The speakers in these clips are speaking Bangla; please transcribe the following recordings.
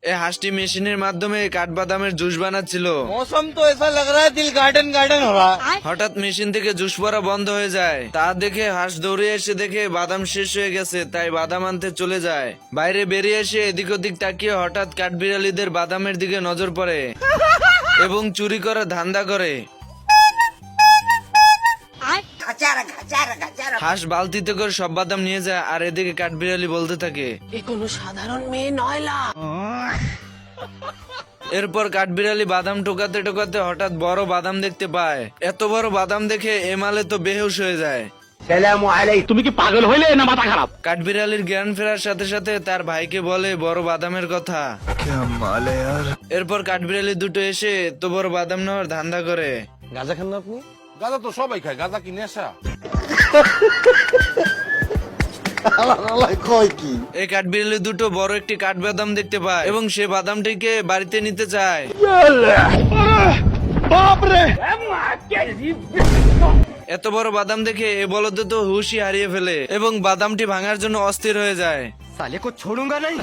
এই হাঁসটি মেশিনের মাধ্যমে কাঠবাদামের জুস বানাচ্ছিল। मौसम तो ऐसा लग रहा है दिल गार्डन गार्डन हो रहा है। হঠাৎ মেশিন থেকে জুস পড়া বন্ধ হয়ে যায়। তা দেখে হাঁস দৌড়ে এসে দেখে বাদাম শেষ হয়ে গেছে, তাই বাদাম আনতে চলে যায়। বাইরে বেরিয়ে এসে এদিক ওদিক তাকিয়ে হঠাৎ কাঠবিড়ালিদের বাদামের দিকে নজর পড়ে এবং চুরি করার ধান্দা করে। হাঁস বালতিতে করে সব বাদাম নিয়ে যায়, আর এদিকে কাঠবিড়ালি বলতে থাকে, এরপর কাঠবিড়ালি বাদাম টোকাতে টোকাতে হঠাৎ বড় বাদাম দেখতে পায়। এত বড় বাদাম দেখে এমালে তো বেহুশ হয়ে যায়। তুমি কি পাগল হইলে না মাথা খারাপ? কাঠবিড়ালির জ্ঞান ফেরার সাথে সাথে তার ভাইকে বলে বড় বাদামের কথা। এরপর কাঠবিড়ালি দুটো এসে এত বড় বাদাম নেওয়ার ধান্দা করে। गाजा खान अपनी গাঁজা তো সবাই খায়, গাঁজা কি নেশা? এই কাঠবিড়ালি দুটো বড় একটি কাঠবাদাম দেখতে পায় এবং সে বাদামটিকে বাড়িতে নিতে চায়। এত বড় বাদাম দেখে এ বলদ তো হুশই হারিয়ে ফেলে এবং বাদামটি ভাঙার জন্য অস্থির হয়ে যায়। साले को छोड़ूंगा नहीं।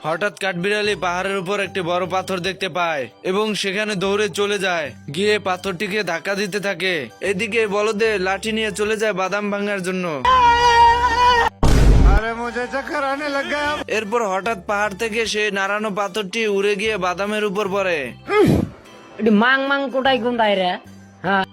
হঠাৎ কাঠবিড়ালি পাহাড়ের উপর একটি বড় পাথর দেখতে পায় এবং সেখানে দৌড়ে চলে যায়, গিয়ে পাথরটিকে ধাক্কা দিতে থাকে। এদিকে বলদে লাঠি নিয়ে চলে যায় বাদাম ভাঙার জন্য। এরপর হঠাৎ পাহাড় থেকে সে নাড়ানো পাথরটি উড়ে গিয়ে বাদামের উপর পড়ে। মাং মাং কোটাই কোন রে। হ্যাঁ